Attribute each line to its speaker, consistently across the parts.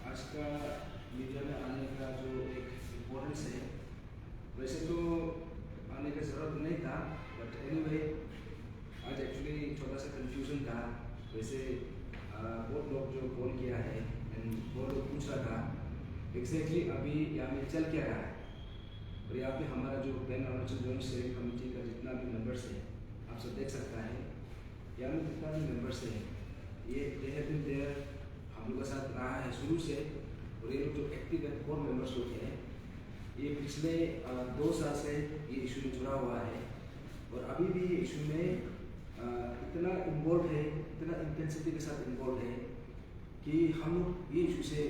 Speaker 1: आज का मीडिया में आने का जो एक इम्पोर्टेंस है, वैसे तो आने की ज़रूरत नहीं था, बट एनीवे आज एक्चुअली छोटा सा कंफ्यूजन था। वैसे बहुत लोग जो कॉल किया है एंड बहुत लोग पूछ रहा था एग्जैक्टली अभी यहाँ में चल क्या रहा है। और यहाँ पे हमारा जो pan Arunachal joint steering committee का जितना भी मेंबर्स है, आप सब देख सकता है यहाँ में जितना भी मेंबर्स है, ये दिन देर हम लोग के साथ रहा है शुरू से। और ये लोग जो एक्टिव एंड कोर मेंबर्स लोग हैं, ये पिछले 2 साल से ये इशू में जुड़ा हुआ है और अभी भी ये इशू में इतना इन्वॉल्व है, इतना इंटेंसिटी के साथ इन्वॉल्व है कि हम लोग ये इशू से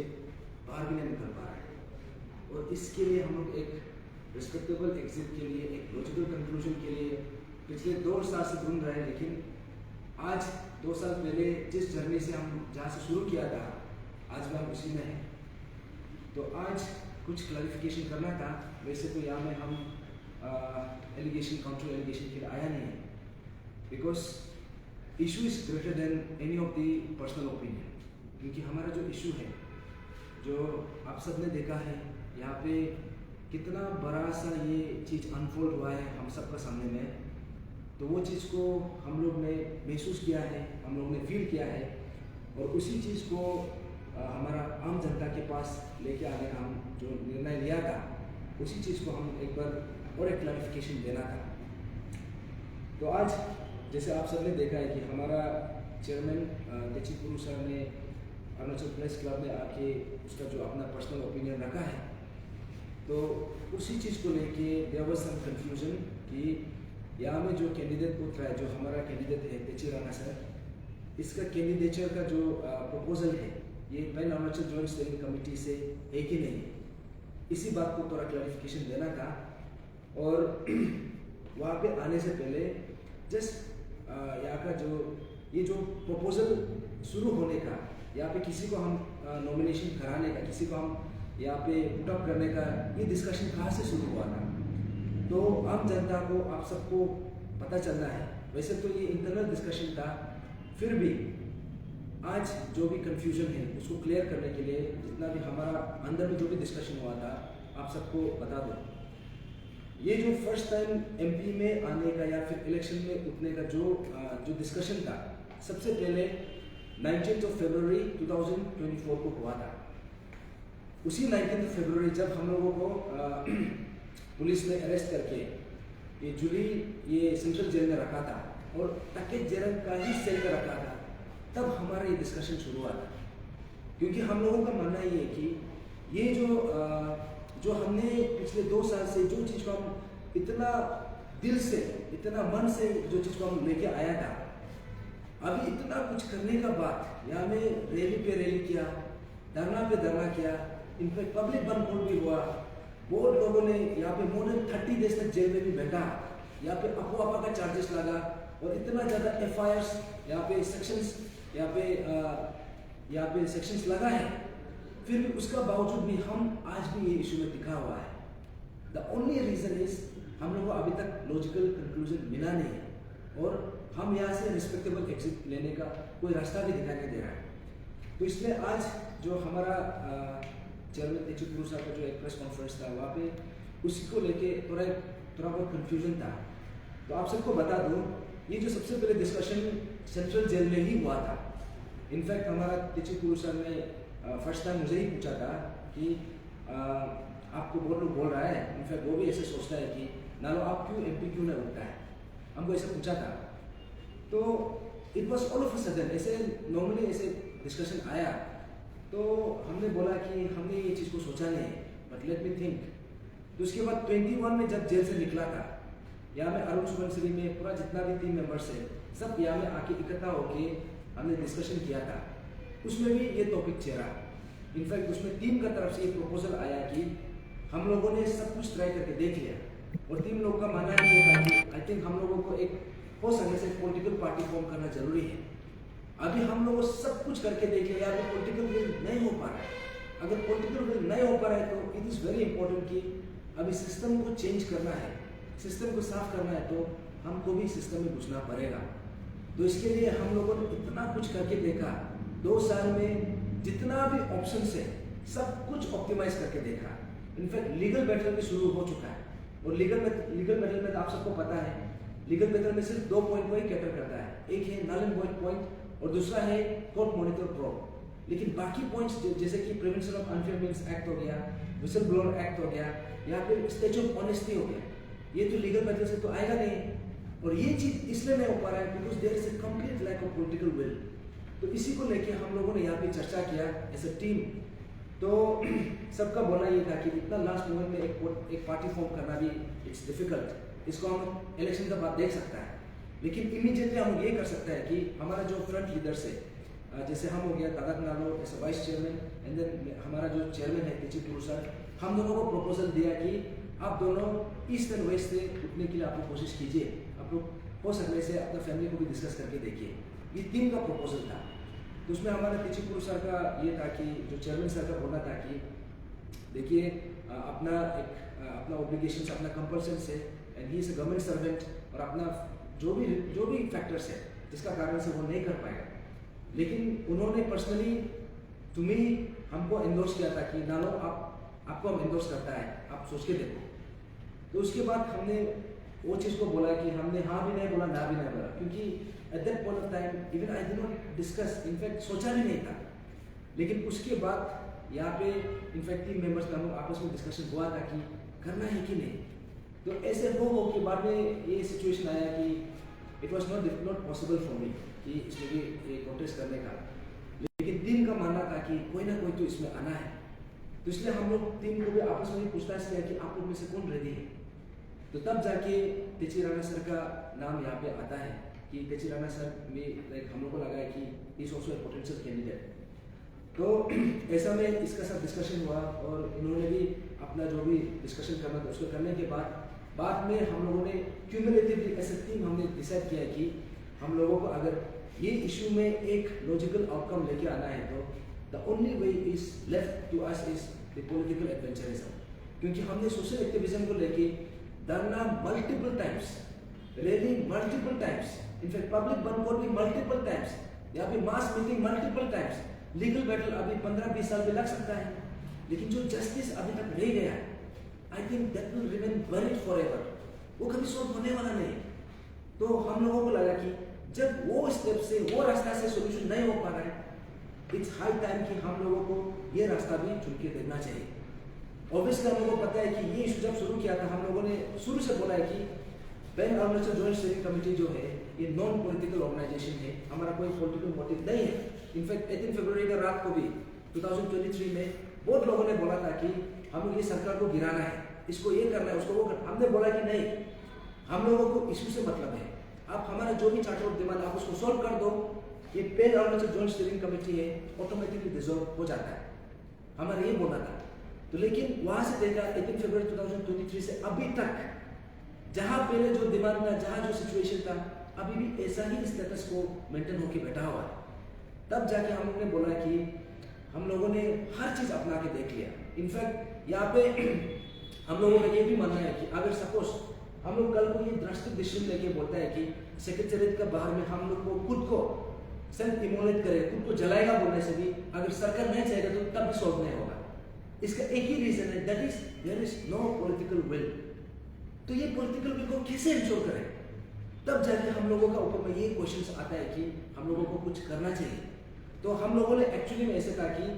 Speaker 1: बाहर भी नहीं निकल पा रहे हैं। और इसके लिए हम लोग एक रिस्पेक्टेबल एग्जिट के लिए, एक लॉजिकल कंक्लूजन के लिए पिछले 2 साल से ढूंढ रहे हैं। लेकिन आज 2 साल पहले जिस जर्नी से हम जहाँ से शुरू किया था, आज भी हम उसी में हैं। तो आज कुछ क्लैरिफिकेशन करना था। वैसे तो यहाँ में हम एलिगेशन काउंटर एलिगेशन के लिए आया नहीं है, because issue is greater than any of the personal opinion. क्योंकि हमारा जो इशू है, जो आप सब ने देखा है यहाँ पे कितना बड़ा सा ये चीज़ अनफोल्ड हुआ है हम सब का सामने में, तो वो चीज़ को हम लोग ने महसूस किया है, हम लोग ने फील किया है। और उसी चीज़ को हमारा आम जनता के पास लेके आने का हम जो निर्णय लिया था, उसी चीज़ को हम एक बार और एक क्लैरिफिकेशन देना था। तो आज जैसे आप सब ने देखा है कि हमारा चेयरमैन तेची पुरु सर ने अरुणाचल प्रेस क्लब में आके उसका जो अपना पर्सनल ओपिनियन रखा है, तो उसी चीज़ को लेके देयर वाज सम कंफ्यूजन कि यहाँ में जो कैंडिडेट उठ रहा है, जो हमारा कैंडिडेट है तेची राणा सर, इसका कैंडिडेचर का जो प्रपोजल है, ये pan Arunachal joint steering committee से है कि नहीं है, इसी बात को थोड़ा क्लैरिफिकेशन देना था। और वहाँ पे आने से पहले जस्ट यहाँ का ये जो प्रपोजल शुरू होने का, यहाँ पे किसी को हम नॉमिनेशन कराने का, किसी को हम यहाँ पे पुटअप करने का, ये डिस्कशन कहाँ से शुरू हुआ था, तो आम जनता को, आप सबको पता चलना है। वैसे तो ये इंटरनल डिस्कशन था, फिर भी आज जो भी कंफ्यूजन है उसको क्लियर करने के लिए जितना भी हमारा अंदर में जो भी डिस्कशन हुआ था, आप सबको बता दो। ये जो फर्स्ट टाइम एमपी में आने का या फिर इलेक्शन में उठने का जो डिस्कशन था, सबसे पहले 19 फरवरी 2024 को हुआ था। उसी 19 फरवरी जब हम लोगों को पुलिस ने अरेस्ट करके ये जुली ये सेंट्रल जेल में रखा था और पैकेज जेल का ही सेल में रखा था, तब हमारा ये डिस्कशन शुरू हुआ था। क्योंकि हम लोगों का मानना ये है कि ये जो हमने पिछले 2 साल से जो चीज़ को हम इतना दिल से, इतना मन से जो चीज़ को हम लेके आया था, अभी इतना कुछ करने का बाद यहाँ में रैली पे रैली किया, धरना पे धरना किया, इनफैक्ट पब्लिक बंद भी हुआ। बहुत लोगों ने यहाँ पे मोर देन 30 डेज तक जेल में भी बैठा, यहाँ पे अफवाह का चार्जेस लगा और इतना ज़्यादा FIRs यहाँ पे सेक्शंस यहाँ पे सेक्शंस लगा है। फिर भी उसका बावजूद भी हम आज भी ये इशू में टिका हुआ है। द ओनली रीज़न इज हम लोगों को अभी तक लॉजिकल कंक्लूजन मिला नहीं है और हम यहाँ से रिस्पेक्टेबल एग्जिट लेने का कोई रास्ता भी दिखाई नहीं दे रहा है। तो इसलिए आज जो हमारा चेयरमैन तेची पुरु साहब का जो एक प्रेस कॉन्फ्रेंस था, वहाँ पे उसी को लेके थोड़ा बहुत कंफ्यूजन था। तो आप सबको बता दूँ, ये जो सबसे पहले डिस्कशन सेंट्रल जेल में ही हुआ था। इनफैक्ट हमारा तेची पुरु साहब ने फर्स्ट टाइम मुझे ही पूछा था कि आपको बहुत लोग बोल रहा है, इनफैक्ट वो भी ऐसे सोचता है कि नालो आप क्यों MP क्यों नहीं उठता है, हमको ऐसे पूछा था। तो it was all of a sudden ऐसे नॉर्मली ऐसे डिस्कशन आया, तो हमने बोला कि हमने ये चीज़ को सोचा नहीं, बट लेट मी थिंक। तो उसके बाद 21 में जब जेल से निकला था, यहाँ में अरुण सुबनसिरी में पूरा जितना भी टीम मेंबर्स है, सब यहाँ में आके इकट्ठा होके हमने डिस्कशन किया था। उसमें भी ये टॉपिक चेहरा, इनफैक्ट उसमें टीम का तरफ से एक प्रपोजल आया कि हम लोगों ने सब कुछ ट्राई करके देख लिया और टीम लोग का मानना ये था कि आई थिंक हम लोगों को एक हो सके से पॉलिटिकल पार्टी फॉर्म करना जरूरी है। अभी हम लोग सब कुछ करके देख लिया, अभी पॉलिटिकल विल नहीं हो पा रहा है। अगर पॉलिटिकल विल नहीं हो पा रहा है तो इट इज़ वेरी इंपॉर्टेंट कि अभी सिस्टम को चेंज करना है, सिस्टम को साफ करना है, तो हमको भी सिस्टम में घुसना पड़ेगा। तो इसके लिए हम लोगों ने इतना कुछ करके देखा, 2 साल में जितना भी ऑप्शन है सब कुछ ऑप्टिमाइज करके देखा। इनफैक्ट लीगल बैटल भी शुरू हो चुका है, और लीगल बैटल में तो आप सबको पता है, लीगल बैटल में सिर्फ 2 पॉइंट को ही कैटर करता है, एक है नल एंड वॉइड पॉइंट और दूसरा है कोर्ट मॉनिटर प्रोब। लेकिन बाकी पॉइंट्स जैसे कि prevention of unfair means act हो गया, विसल ब्लोअर एक्ट हो गया, या फिर स्टेज ऑफ ऑनेस्टी हो गया, ये तो लीगल बैटल से तो आएगा नहीं। और ये चीज इसलिए नहीं हो पा रहा है because there is a complete lack of political will. तो इसी को लेके हम लोगों ने यहाँ पे चर्चा किया एज अ टीम। तो सबका बोलना ये था कि इतना लास्ट मोमेंट में एक पार्टी फॉर्म करना भी इट्स डिफिकल्ट, इसको हम इलेक्शन के बाद देख सकता है। लेकिन इमीडिएटली हम ये कर सकते हैं कि हमारा जो फ्रंट लीडर्स है, जैसे हम हो गया Tarak Nalo as a vice chairman, and then हमारा जो चेयरमैन है तेची टूर सर, हम दोनों को प्रपोजल दिया कि आप दोनों ईस्ट एंड वेस्ट से उठने के लिए आप लोग कोशिश कीजिए, आप लोग हो सकने से अपना फैमिली को भी डिस्कस करके देखिए। ये टीम का प्रपोजल था। तो उसमें हमारा तेची सर का ये था कि जो चेयरमैन सर का बोलना था कि देखिए अपना ऑब्लिगेशन अपना कंपल्सन है, and he is a government servant, और अपना जो भी फैक्टर्स है जिसका कारण से वो नहीं कर पाएगा। लेकिन उन्होंने पर्सनली हमको एंडोर्स किया था कि नालो आपको हम एंडोर्स करता है, आप सोच के देखो। तो उसके बाद हमने वो चीज़ को बोला कि हमने हाँ भी नहीं बोला, ना भी नहीं बोला, क्योंकि at that point of time even I did not discuss, in fact सोचा भी नहीं था। लेकिन उसके बाद यहाँ पे इनफैक्ट टीम मेंबर्स का आपस में डिस्कशन हुआ था कि करना है कि नहीं। तो ऐसे हो कि बाद में ये सिचुएशन आया कि it was not possible for me कि इसमें भी कॉन्टेस्ट करने का। लेकिन टीम का मानना था कि कोई ना कोई तो इसमें आना है। तो इसलिए हम लोग टीम को भी आपस में पूछताछ किया कि आप लोग में से कौन रेडी है। तो तब जाके तेची राणा सर का नाम यहाँ पे आता है कि तेची राणा सर में लाइक हम लोग को लगा है कि is also a potential candidate. तो ऐसा में इसका साथ डिस्कशन हुआ, और इन्होंने भी अपना जो भी डिस्कशन करना था उसको करने के बाद में हम लोगों ने क्यूमुलेटिवली एज अ टीम हमने डिसाइड किया कि हम लोगों को अगर ये इशू में एक लॉजिकल आउटकम लेके आना है तो the only way is left to us is the political adventurism. क्योंकि हमने सोशल एक्टिविज्म को लेके dharna multiple times, rally multiple times, in fact public bandh भी मल्टीपल टाइम्स, यहाँ पे mass meeting multiple times, legal battle अभी 15-20 साल भी लग सकता है। लेकिन जो जस्टिस अभी तक रह गया है, I think that will remain buried forever, वो कभी सॉल्व होने वाला नहीं। तो हम लोगों को लगा कि जब वो स्टेप से वो रास्ता से सोल्यूशन नहीं हो पा रहा है, इट्स हाई टाइम कि हम लोगों को ये रास्ता भी चुन के देखना चाहिए। ऑब्वियसली हम लोगों को पता है कि ये इशू जब शुरू किया था, हम लोगों ने शुरू से बोला है कि pan Arunachal joint steering committee जो है ये नॉन पॉलिटिकल ऑर्गेनाइजेशन है, हमारा कोई पॉलिटिकल मोटिव नहीं है। इनफैक्ट 18 फरवरी का रात को भी 2023 में बहुत लोगों ने बोला था कि हम लोग ये सरकार को गिराना है, इसको ये करना है, उसको वो करना। हमने बोला कि नहीं, हम लोगों को इशू से मतलब है, आप हमारा जो भी चार्टर ऑफ डिमांड आप उसको सॉल्व कर दो, ये pan Arunachal joint steering committee है ऑटोमेटिकली डिसॉल्व हो जाता है, हमारा ये बोला था। तो लेकिन वहां से देखा 18 फरवरी 2023 से अभी तक जहां पहले जो डिमांड था, जहां जो सिचुएशन था, अभी भी ऐसा ही स्टेटस को मेंटेन होके बैठा हुआ है। तब जाके हम लोगों ने बोला कि हम लोगों ने हर चीज अपना के देख लिया। इनफैक्ट यहाँ पे हम लोगों का ये भी मानना है कि अगर सपोज हम लोग कल को ये ड्रास्टिक डिसीजन लेके बोलता है कि सेक्रेटेरिएट का बाहर में हम लोग को खुद को सेल्फ इमोलेट करे, खुद को जलाएगा बोलने से भी अगर सरकार नहीं चाहेगा तो तब भी सॉल्व नहीं होगा। इसका एक ही रीजन है, that is there is no political will. तो ये पॉलिटिकल विल को कैसे इंश्योर करें? तब जाके हम लोगों का ऊपर में ये क्वेश्चन आता है कि हम लोगों को कुछ करना चाहिए। तो हम लोगों ने एक्चुअली में ऐसे था कि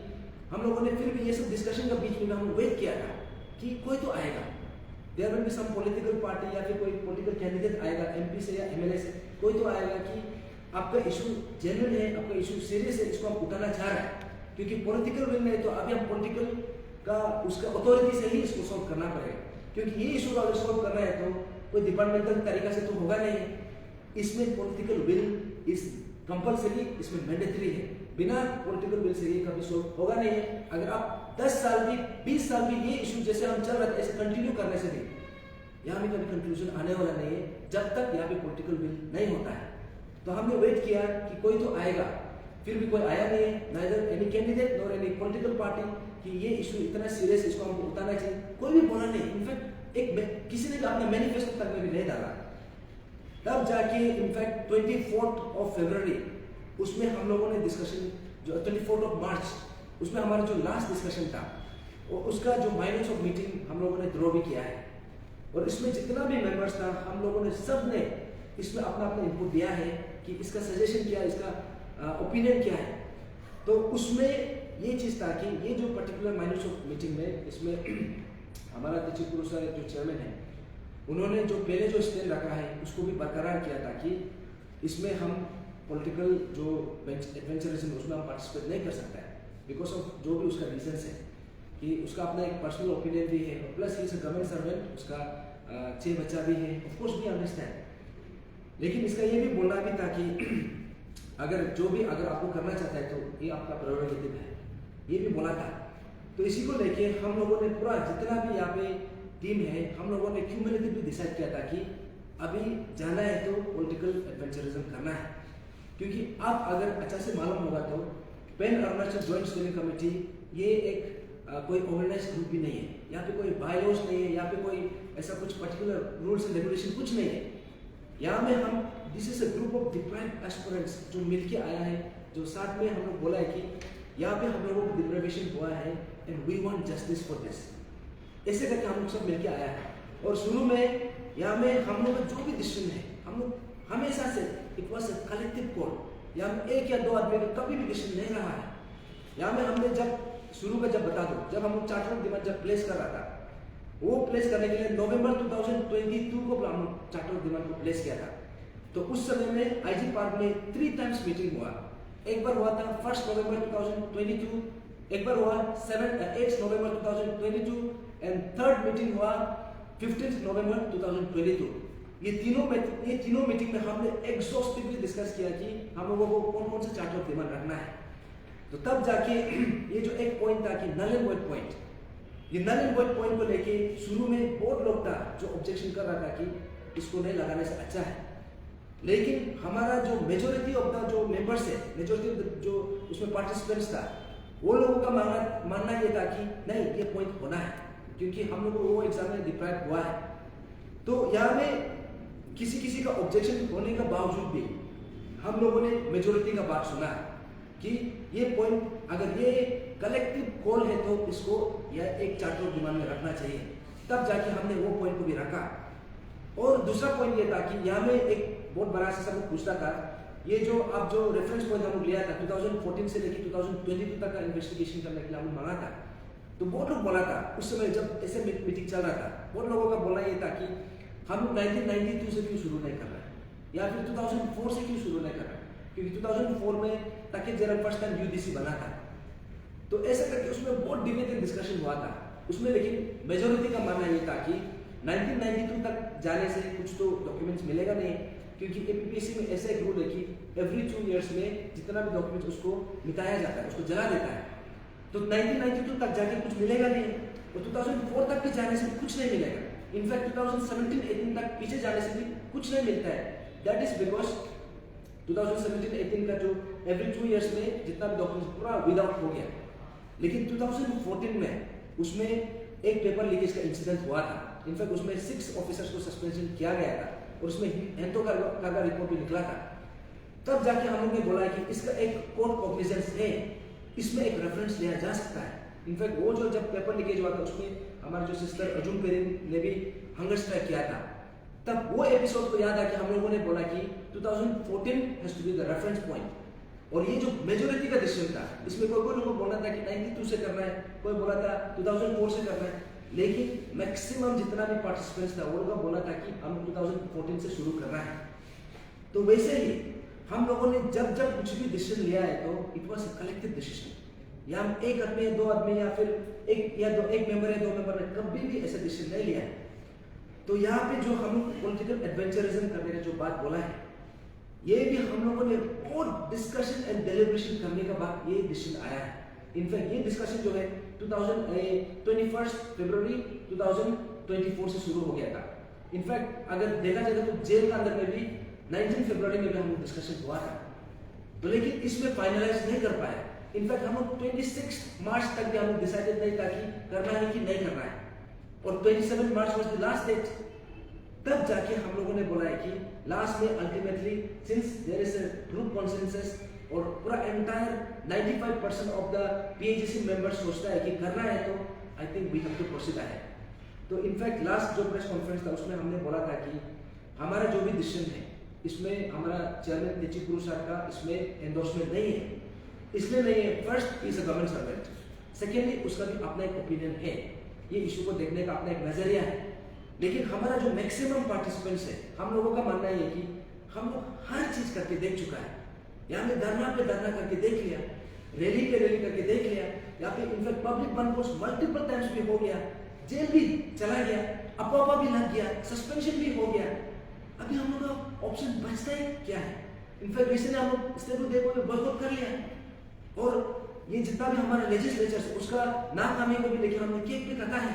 Speaker 1: हम लोगों ने फिर भी ये सब डिस्कशन का बीच में हम वेट किया था कि कोई तो आएगा, there will be some political party या फिर कोई पॉलिटिकल कैंडिडेट आएगा एमपी से या एमएलए से, कोई तो आएगा कि आपका इशू जेन्युइन है, आपका इशू सीरियस है, इसको हम उठाना चाह रहे हैं। क्योंकि पॉलिटिकल विल नहीं तो अभी हम पॉलिटिकल का उसका अथॉरिटी से ही इसको सॉल्व करना पड़ेगा। क्योंकि ये इशू अगर सॉल्व करना है तो कोई डिपार्टमेंटल तरीका से तो होगा नहीं, इसमें पॉलिटिकल विल इज कंपल्सरी, इसमें मैंडेटरी है। बिना पॉलिटिकल विल से ये कभी सॉल्व होगा नहीं है। अगर आप 10 साल भी 20 साल भी ये इशू जैसे हम चल रहे थे ऐसे कंटिन्यू करने से भी यहाँ भी कभी कंक्लूजन आने वाला नहीं है, जब तक यहाँ पे पॉलिटिकल विल नहीं होता है। तो हमने वेट किया कि कोई तो आएगा, फिर भी कोई आया नहीं है, neither any candidate nor any political party कि ये इशू इतना सीरियस, इसको हमको उतारना चाहिए, कोई भी बोला नहीं। इनफैक्ट किसी ने अपना मैनिफेस्टो तक में भी नहीं डाला। तब जाके इनफैक्ट 24 फरवरी उसमें हम लोगों ने डिस्कशन जो 24 मार्च, उसमें हमारा जो लास्ट डिस्कशन था, और उसका जो माइनस ऑफ मीटिंग हम लोगों ने ड्रॉ भी किया है, और इसमें जितना भी मेंबर्स था हम लोगों ने सब ने इसमें अपना अपना इनपुट दिया है कि इसका सजेशन क्या है, इसका ओपिनियन क्या है। तो उसमें ये चीज़ था कि ये जो पर्टिकुलर माइनस ऑफ मीटिंग में, इसमें हमारा तेजपुर सर जो चेयरमैन है, उन्होंने जो पहले जो स्टैंड रखा है उसको भी बरकरार किया था कि इसमें हम पॉलिटिकल जो एडवेंचरिज्म उसमें हम पार्टिसिपेट नहीं कर सकता है, बिकॉज ऑफ जो भी उसका रीजंस है कि उसका अपना एक पर्सनल ओपिनियन भी है, और प्लस इज गवर्नमेंट सर्वेंट, उसका 6 बच्चा भी है, ऑफ कोर्स वी अंडरस्टैंड। लेकिन इसका ये भी बोलना भी था कि अगर आपको करना चाहता है तो ये आपका प्रेरोगेटिव है, ये भी बोला था। तो इसी को लेके हम लोगों ने पूरा जितना भी यहाँ पे टीम है, हम लोगों ने क्यूमुलेटिवली डिसाइड किया था कि अभी जाना है तो पॉलिटिकल एडवेंचरिज्म करना है, क्योंकि अब अगर अच्छा से मालूम होगा तो pan Arunachal joint steering committee ये एक कोई ऑर्गेनाइज ग्रुप भी नहीं है, यहाँ पे कोई बायलॉज नहीं है, यहाँ पे कोई ऐसा कुछ पर्टिकुलर रूल्स एंड रेगुलेशन कुछ नहीं है। यहाँ में हम this is a group of deprived aspirants जो मिलके आया है, जो साथ में हम लोग बोला है कि यहाँ पे हम लोगों को डिप्राइवेशन हुआ है and we want justice for this, ऐसे करके हम लोग सब मिलके आया है। और शुरू में यहाँ में हम लोग जो भी डिसीजन है, हम लोग हमेशा से it was a collective call, यहाँ में 1 या 2 आदमी का कभी भी डिसीजन नहीं रहा है। यहाँ में हमने जब शुरू में बता दो, जब हम लोग चार्टर ऑफ डिमांड जब प्लेस कर रहा था, वो प्लेस करने के लिए नवंबर 2022 को हम लोग चार्टर ऑफ डिमांड को प्लेस किया था। तो उस समय में आईजी पार्क में 3 टाइम्स मीटिंग हुआ। एक बार हुआ था 1 नवंबर 2022, एक बार हुआ 8 नवंबर 2022 एंड थर्ड मीटिंग हुआ 15 नवंबर 2022। ये तीनों मीटिंग में हमने एग्जॉस्टिवली डिस्कस किया कि हम लोगों को कौन कौन सा चार्टर ऑफ डिमांड रखना है। तो तब जाके ये जो एक पॉइंट था कि नल एंड वॉइड पॉइंट, ये नल एंड वॉइड पॉइंट को लेके शुरू में बहुत लोग था जो ऑब्जेक्शन कर रहा था कि इसको नहीं लगाने से अच्छा है, लेकिन हमारा जो मेजोरिटी ऑफ द जो मेंबर्स है, मेजोरिटी जो उसमें पार्टिसिपेंट्स था, वो लोगों का मानना ये था कि नहीं, ये पॉइंट होना है, क्योंकि हम लोग को वो एग्जाम में डिप्राइव हुआ है। तो यहाँ में किसी का ऑब्जेक्शन होने का बावजूद भी हम लोगों ने मेजोरिटी का बात सुना कि ये पॉइंट अगर ये कलेक्टिव कॉल है तो इसको या एक चार्टर ऑफ डिमांड में रखना चाहिए। तब जाके हमने वो पॉइंट को भी रखा। और दूसरा पॉइंट ये था कि यहाँ में एक बहुत बड़ा सा सब पूछता था, ये जो अब जो रेफरेंस पॉइंट हम लोग लिया था 2014 से लेकर 2022 तक का इन्वेस्टिगेशन करने के लिए हम मांगा था। तो बहुत लोग बोला था उस समय जब ऐसे मीटिंग चल रहा था, बहुत लोगों का बोलना ये था कि हम 1992 से क्यों शुरू नहीं कर रहे हैं, या फिर 2004 से क्यों शुरू नहीं कर रहे हैं, क्योंकि 2004 में ताकि जरा फर्स्ट टाइम यूडीसी बना था। तो ऐसा करके उसमें बहुत डिबेट एंड डिस्कशन हुआ था उसमें, लेकिन मेजोरिटी का मानना ये था कि 1992 तक जाने से कुछ तो डॉक्यूमेंट्स मिलेगा नहीं, क्योंकि एपीपीएससी में ऐसा एक रूल है कि एवरी 2 इयर्स में जितना भी डॉक्यूमेंट्स उसको मिटाया जाता है, उसको जला देता है। तो 1992 तक जाके कुछ मिलेगा नहीं, और 2004 तक भी जाने से कुछ नहीं मिलेगा। इनफैक्ट 2017-18 तक पीछे जाने से भी कुछ नहीं मिलता है। दैट इज बिकॉज 2017-18 का जो एवरी 2 इयर्स में जितना भी डॉक्यूमेंट्स पूरा विदाउट हो गया, लेकिन 2014 में उसमें एक पेपर लीकेज का इंसिडेंट हुआ था। इनफैक्ट उसमें 6 ऑफिसर्स को सस्पेंशन किया गया था, और उसमें हेंतो का रिपोर्ट भी निकला था। तब जाके हम लोग ने बोला कि इसका एक कोर्ट कॉग्निजेंस है, इसमें एक रेफरेंस लिया जा सकता है। इनफैक्ट वो जो जब पेपर लीकेज हुआ था उसमें हमारे जो सिस्टर अर्जुन पेरिन ने भी हंगर स्ट्राइक किया था, तब वो एपिसोड को याद आ कि हम लोगों ने बोला कि 2014 has to be the reference point. और ये जो मेजोरिटी का डिसीजन था, इसमें कोई लोगों को बोलना था कि 92 से करना है, कोई बोला था 2004 से करना है, लेकिन मैक्सिमम जितना भी पार्टिसिपेंट्स था वो लोग बोला था कि हम 2014 से शुरू करना है। तो वैसे ही हम लोगों ने जब कुछ भी डिसीजन लिया है तो it was a collective decision. या हम एक आदमी है, 2 आदमी, या फिर एक मेंबर है, 2 मेंबर ने कभी भी ऐसा डिसीजन नहीं लिया है। तो यहाँ पे जो हम पॉलिटिकल एडवेंचरिज्म करने का जो बात बोला है, ये भी हम लोगों ने बहुत डिस्कशन एंड डेलिब्रेशन करने के बाद ये डिसीजन आया है। इनफैक्ट ये डिस्कशन जो है 21 फरवरी 2024 से शुरू हो गया था। इनफैक्ट अगर देखा जाए तो जेल के अंदर में भी 19 फरवरी में भी हम डिस्कशन हुआ था, तो लेकिन इसमें फाइनलाइज नहीं कर पाया। इनफैक्ट हम लोग 26 मार्च तक भी हम लोग डिसाइडेड नहीं था कि करना है कि नहीं करना है, और 27 मार्च वाज द लास्ट डेट। तब जाके हम लोगों ने बोला है कि लास्ट में ultimately since there is a group consensus और पूरा entire 95% of the PAGC members सोचता है कि करना है तो I think we have to proceed ahead. तो इनफैक्ट लास्ट जो प्रेस कॉन्फ्रेंस था उसमें हमने बोला था कि हमारा जो भी डिसीजन है इसमें हमारा चेयरमैन तेची पुरु सर का इसमें एंडोर्समेंट नहीं है। इसलिए नहीं है, first is a government servant, secondly उसका भी अपना एक ओपिनियन है, ये इशू को देखने का अपना एक नजरिया है। लेकिन हमारा जो मैक्सिमम पार्टिसिपेंट्स है, हम लोगों का मानना है कि हम लोग हर चीज करके देख चुका है। यहाँ पे धरना करके देख लिया, रैली करके देख लिया, यहाँ पे in fact public one force multiple times भी हो गया, जेल भी चला गया, अफवाह भी लग गया, सस्पेंशन भी हो गया। अभी हम लोग का ऑप्शन बचता है क्या है? इनफैक्ट वैसे हम लोग स्टेट देखो बहुत कर लिया, और ये जितना भी हमारा लेजिस्लेचर है उसका नाकामी को भी लेकर हमने केक पे कटा है,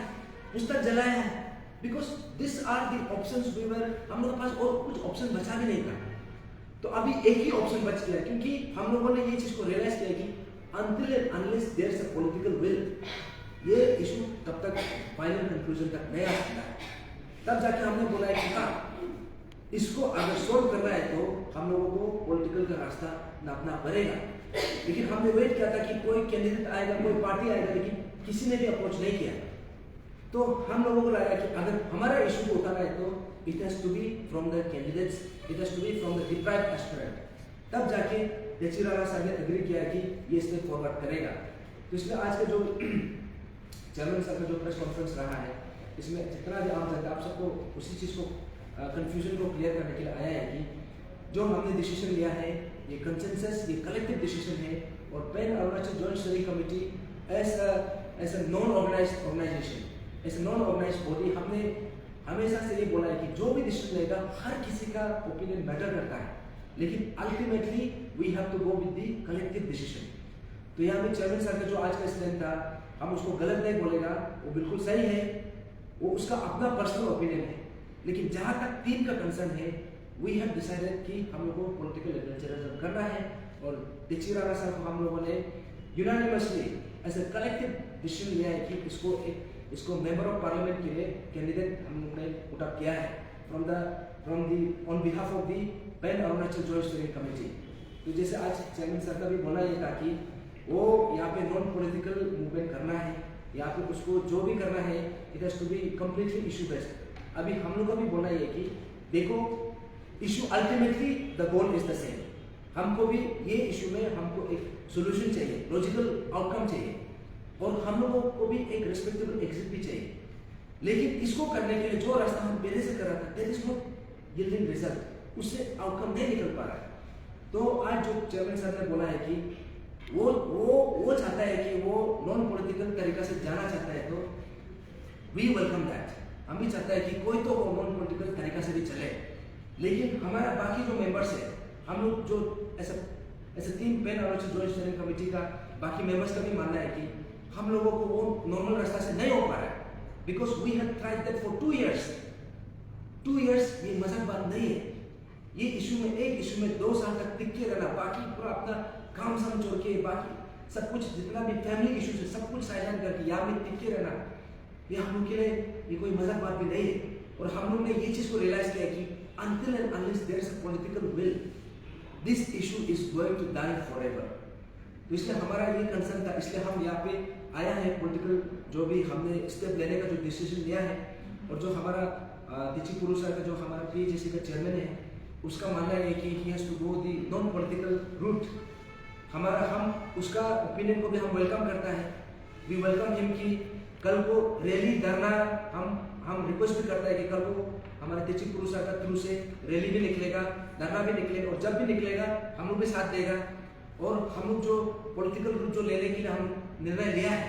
Speaker 1: पुस्तक जलाया है, because this are the options we were, हम लोग के पास और कुछ ऑप्शन बचा भी नहीं था। तो अभी एक ही ऑप्शन बच गया, क्योंकि हम लोगों ने ये चीज को रियलाइज किया कि until and unless there is a political will, ये इशू तब तक फाइनल कंक्लूजन तक नहीं आ सकता है। तब जाके हमने बोला है कि हाँ, इसको अगर सोल्व करना है तो हम लोगों को पॉलिटिकल का रास्ता नापना पड़ेगा। लेकिन हमने वेट किया था कि कोई कैंडिडेट आएगा, कोई पार्टी आएगा, लेकिन किसी ने भी अप्रोच नहीं किया। तो हम लोगों को लगा कि अगर हमारा इशू को उठाना है तो it has to be from the candidates, it has to be from the deprived aspirant. तब जाके तेची राणा सर ने एग्री किया कि ये स्टेप फॉरवर्ड करेगा। तो इसलिए आज का जो चेयरमैन सर का जो प्रेस कॉन्फ्रेंस रहा है, इसमें जितना भी आम जनता, आप सबको उसी चीज़ को कंफ्यूजन को क्लियर करने के लिए आया है कि जो हमने डिसीजन लिया है ये कंसेंसस, ये कलेक्टिव डिसीजन है, और pan Arunachal joint steering committee as a non organised organisation, as a non organised body, हमने हमेशा से ये बोला है कि जो भी डिसीजन लेगा हर किसी का ओपिनियन मैटर करता है, लेकिन ultimately we have to go with the collective decision. तो यहाँ पे चेयरमैन सर का जो आज का स्टैंड था, हम उसको गलत नहीं बोलेगा, वो बिल्कुल सही है, वो उसका अपना पर्सनल ओपिनियन है। लेकिन जहाँ तक टीम का कंसर्न है, वी हैव डिसाइडेड कि हम लोगों को पॉलिटिकल एडवेंचरिज्म करना है, और तेची राणा सर को हम लोगों ने unanimously as a collective decision लिया है कि इसको मेंबर ऑफ पार्लियामेंट के लिए कैंडिडेट हम लोग ने पुट अप किया है on behalf of the pan Arunachal joint steering committee. तो जैसे आज चेयरमैन सर का भी बोला ये था कि वो यहाँ पे नॉन पॉलिटिकल मूवमेंट करना है, यहाँ पे उसको जो भी करना है it has to be completely issue based. अभी हम लोग का भी बोलना है कि देखो, issue ultimately the goal is the same, हमको भी ये इशू में हमको एक सोल्यूशन चाहिए, लॉजिकल आउटकम चाहिए, और हम लोगों को भी एक रिस्पेक्टेबल एग्जिट भी चाहिए। लेकिन इसको करने के लिए जो रास्ता हम पहले से कर रहा था, that is not yielding result, उससे आउटकम नहीं निकल पा रहा है। तो आज जो चेयरमैन सर ने बोला है कि वो चाहता है कि वो नॉन पॉलिटिकल तरीका से जाना चाहता है, तो वी वेलकम दैट। हम भी चाहता है कि कोई तो नॉन पॉलिटिकल तरीका से भी चले, लेकिन हमारा बाकी जो मेंबर्स है, हम लोग जो ऐसे team pan Arunachal joint steering committee का बाकी मेंबर्स का भी मानना है कि हम लोगों को वो नॉर्मल रास्ता से नहीं हो पा रहा है, because we have tried that for 2 years। 2 years ये मजाक बात नहीं है। ये एक इशू में 2 साल तक टिक के रहना, बाकी पूरा अपना काम साम छोड़ के, बाकी सब कुछ जितना भी फैमिली इशूज है सब कुछ साइड करके यहाँ में टिक के रहना, ये हम लोग के लिए ये कोई मजाक बात भी नहीं है। और हम लोग ने ये चीज को रियलाइज किया कि until and unless there is a political will, this issue is going to die forever। तो इसलिए हमारा ये कंसर्न था, इसलिए हम यहाँ पे आया है। पॉलिटिकल जो भी हमने स्टेप लेने का जो डिसीजन लिया है, और जो हमारा तेची पुरु सर का जो हमारा PAGC का चेयरमैन है, उसका मानना है कि he has to go the non political route. हम उसका ओपिनियन को भी हम वेलकम करता है, वी वेलकम हिम कि कल को रैली धरना, हम रिक्वेस्ट भी करता है कि कल को हमारे तेची पुरु सर का थ्रू से रैली भी निकलेगा, धरना भी निकलेगा, और जब भी निकलेगा हम लोग भी साथ देगा। और हम लोग जो पॉलिटिकल रूट जो लेने के लिए हम निर्णय लिया है,